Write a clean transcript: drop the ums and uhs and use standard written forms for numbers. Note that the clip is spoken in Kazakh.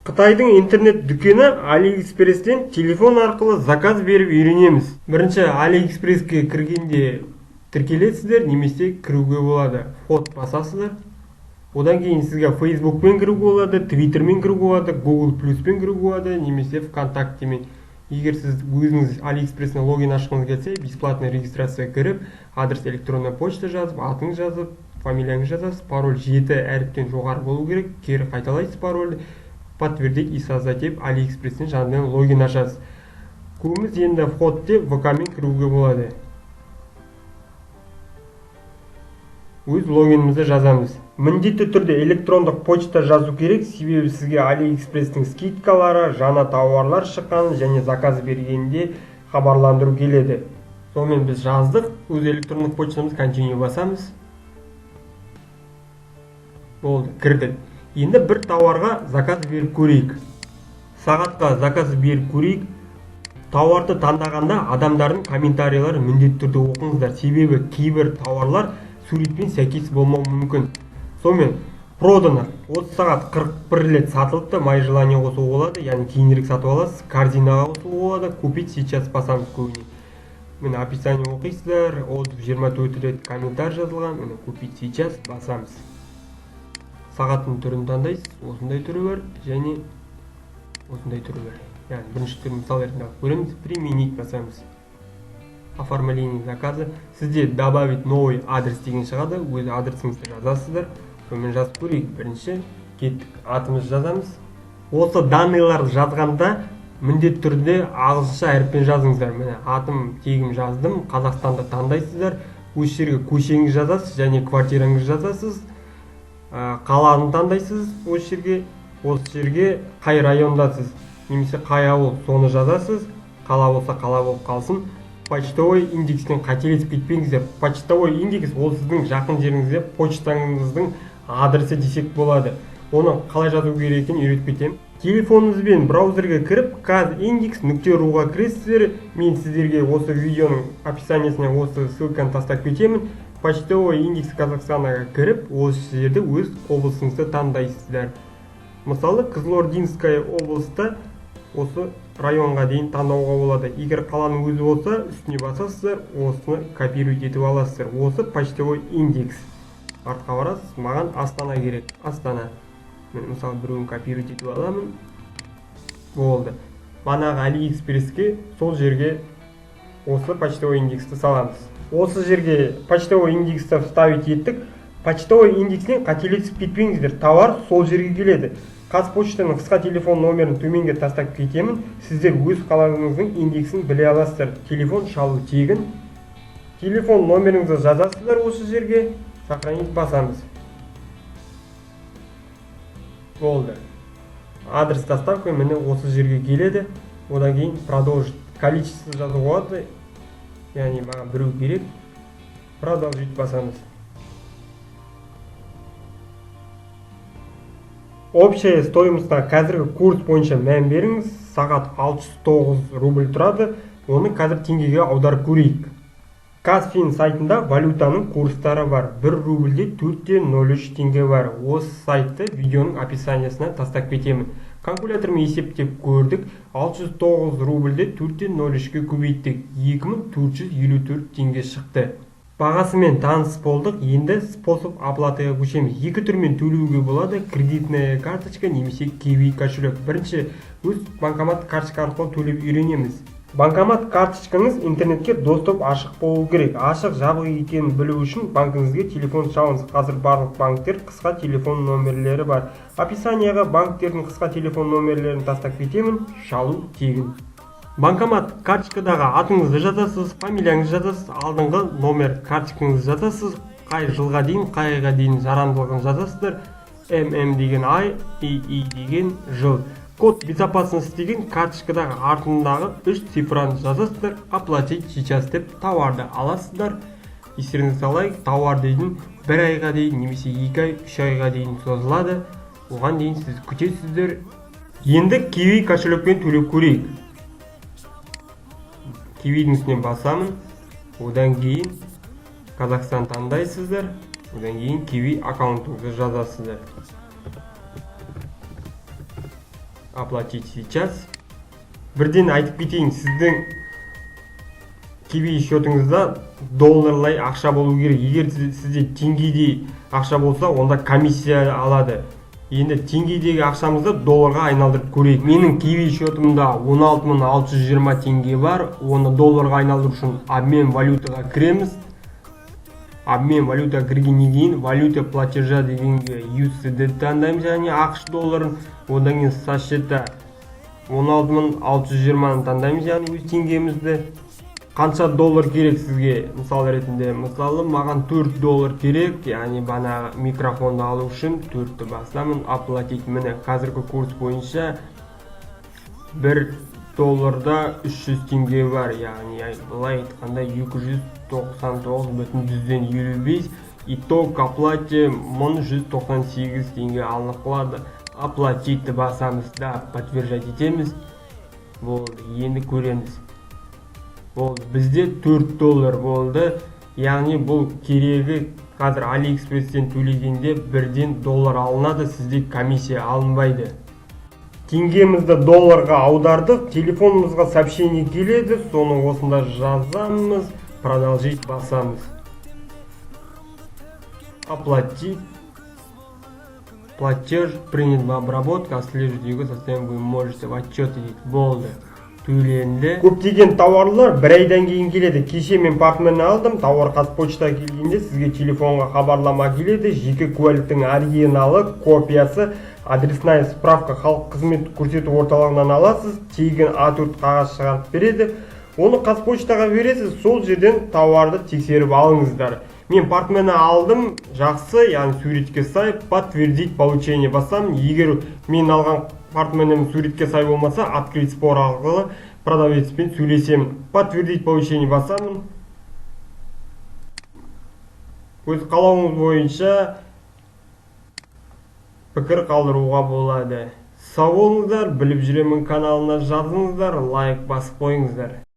Қытайдың интернет дүкені AliExpress'тен телефон арқылы заказ беріп үйренеміз. Бірінші AliExpress'ке кіргенде тіркелесіздер, немесе кіруге болады. Вход басасыздар. Одан кейін сізге Facebook'пен кіруге болады, Twitter'мен кіруге болады, Google Plus'пен кіруге болады, немесе ВКонтактемен. Егер сіз өзіңіз AliExpress'не логин ашқыңыз келсе, бесплатный регистрация кіріп, адрес электронной почта жазып, атың жазып, фамилияңыз жазасыз, пароль 7 әріптен жоғары болу керек, кері қайталайсыз парольді, подтвердить и создать деп AliExpress'тен жаңадан логин ашасыз. Көбіміз енді вход деп ВК-мен кіруге болады. Өз логинімізді жазамыз. Міндетті түрде электрондық почта жазу керек, себебі сізге AliExpress'тің скидкалары, жаңа тауарлар шыққанын және заказ бергенде хабарландыру келеді. Сонымен біз жаздық, өз электрондық почтамыз continue басамыз. Болды, кірдік. Енді бір тауарға заказ беріп көрейік. Сағатқа заказ беріп көрейік. Тауарды таңдағанда адамдардың комментарийлары міндетті түрде оқыңыздар, себебі кейбір тауарлар суретпен сәйкес болмауы мүмкін. Сонымен продано 30 сағат 41 рет сатылыпты, май желание қосуға болады, яғни кейінірек сатып аласыз, корзинаға қосуға болады, купить сейчас басамыз көбіне. Міне описание оқисыздар, отзыв 24 рет комментарий жазылған, міне купить сейчас басамыз. Сағаттың түрін таңдайсыз, осындай түрі бар, және осындай түрі бар. Яғни бірінші түрін мысал ретінде көреміз, применить басамыз. Оформление заказа. Сізде добавить новый адрес деген шығады, өз адресіңізді жазасыздар. Сонымен жазып көрейік. Бірінші кеттік, атымызды жазамыз. Осы данныйларды жазғанда міндетті түрде ағылшынша әріппен жазыңыздар. Міне атым, тегім жаздым, Қазақстанды таңдайсыздар. Өз жерге көшеңіз жазасыз және квартираңыз жазасыз. Қаланы таңдайсыз, осы жерге қай райондасыз, немесе қай ауыл, соны жазасыз. Қала болса қала болып қалсын. Почтовый индекстен қателесіп кетпеңіздер. Почтовый индекс ол сіздің жақын жеріңізде почтаңыздың адресі десек болады. Оны қалай жазу керек екенін үйретіп кетемін. Телефоныңызбен браузерге кіріп, kazindex.ru-ға кіресіздер. Мен сіздерге осы видеоның описаниесіне осы ссылканы тастап кетемін. Почтовый индекс Қазақстанға кіріп, осы жерде өз облысыңызды таңдайсыздар. Мысалы, Қызылординская облыста осы районға дейін таңдауға болады. Егер қаланың өзі болса, үстіне басасыздар, осыны копировать етіп аласыздар. Осы почтовый индекс. Артқа барасыз, маған Астана керек. Астана. Мен мысалы біреуін копировать етіп аламын. Болды. Манағы AliExpress'ке сол жерге осы почтовый индексті саламыз. Осы жерге почтовый индексті вставить еттік. Почтовый индекстен қателесіп кетпеңіздер. Товар сол жерге келеді. Қазпоштаның қысқа телефон номерін төменге тастап кетемін. Сіздер өз қалаңыздың индексін біле аласыздар. Телефон шалу тегін. Телефон номеріңізді жазасыздар осы жерге. Сохранить басамыз. Болды. Адрес доставка міне осы жерге келеді. Одан кейін продолжить. Количество жазуға болады. Яғни маған біреу керек. Продолжить басамыз. Общая стоимостьқа қазіргі курс бойынша мән беріңіз. Сағат 609 рубль тұрады. Оны қазір теңгеге аударып көрейік. Казфин сайтында валютаның курстары бар. 1 рубльде 4.03 теңге бар. Осы сайтты видеоның описаниясына тастап кетемін. Калькулятормен есептеп көрдік. 609 рубльде 4.03-ке көбейттік. 2454 теңге шықты. Бағасымен таныс болдық. Енді способ оплатыға көшеміз. Екі түрмен төлеуге болады: кредитная карточка немесе Kiwi кошелек. Бірінші өз банкомат карточка арқылы төлеп үйренеміз. Банкомат карточкаңыз интернетке доступ ашық болу керек. Ашық жабық екенін білу үшін банкіңізге телефон шалыңыз. Қазір барлық банктер қысқа телефон номерлері бар. Описанияға банктердің қысқа телефон номерлерін тастап кетемін. Шалу тегін. Банкомат карточкадағы атыңызды жазасыз, фамилияңызды жазасыз, алдыңғы номер карточкаңызды жазасыз, қай жылға дейін, қай айға дейін жарамдылығын жазасыздар. ММ деген ай, ИИ деген жыл. Код безопасности деген карточкадағы артындағы 3 цифраны жазасыздар. Оплатить сейчас деп тауарды аласыздар. Естеріңізге салайық, тауар дейін 1 айға дейін, немесе 2 ай, 3 айға дейін созылады. Оған дейін сіз күтесіздер. Енді Kiwi кошелекпен төлеп көрейік. Kiwi'дің үстіне басамын. Одан кейін Қазақстан таңдайсыздар. Одан кейін Kiwi аккаунтыңызды жазасыздар. оплатить сейчас. Бірден айтып кетейін, сіздің киви счетыңызда долларлай ақша болу керек. Егер сізде теңгедей ақша болса, онда комиссия алады. Енді теңгедегі ақшамызды долларға айналдырып көрейік. Менің киви счетымда 16.620 теңге бар. Оны долларға айналдыру үшін обмен валютаға кіреміз. Обмен валютаға кіргеннен кейін валюта платежа дегенге USD таңдаймыз, яғни ақш долларын. Одан кейін со счета 16.620-ны таңдаймыз, яғни өз теңгемізді. Қанша доллар керек сізге? Мысал ретінде, мысалы маған 4 доллар керек, яғни бана микрофонды алу үшін 4-ті басамын, оплатить. Міне қазіргі курс бойынша 1 долларда 300 теңге бар, яғни былай айтқанда 299,55. Итог оплате 1198 теңге алынып қалады. Оплатить басамыз да подтверждать етеміз. Болды, енді көреміз. Бізде 4 доллар болды, яғни бұл керегі қазір AliExpress'тен төлегенде бірден доллар алынады, сізде комиссия алынбайды. Теңгемізді долларға аудардық, телефонымызға сообщение келеді, соны осында жазамыз, продолжить басамыз. Оплатить. Платеж принят в обработку, отслеживать его состояние вы можете в отчете. Болды. Төленді. Көптеген тауарлар бір айдан кейін келеді. Кеше мен портмені алдым, тауар қазпочта келгенде сізге телефонға хабарлама келеді. Жеке куәліктің оригиналы, копиясы, адресная справка халық қызмет көрсету орталығынан аласыз. Тегін А4 қағаз шығарып береді. Оны қазпочтаға бересіз, сол жерден тауарды тексеріп алыңыздар. Мен портмені алдым, жақсы, яғни суретке сай, подтвердить получение басам. Егер мен алған портменім суретке сай болмаса, открыть спор арқылы продавецпен сөйлесемін. Подтвердить получение басамын. Өз қалауыңыз бойынша пікір қалдыруға болады. Сау болыңыздар, біліп жүремін каналына жазыңыздар, лайк басып қойыңыздар.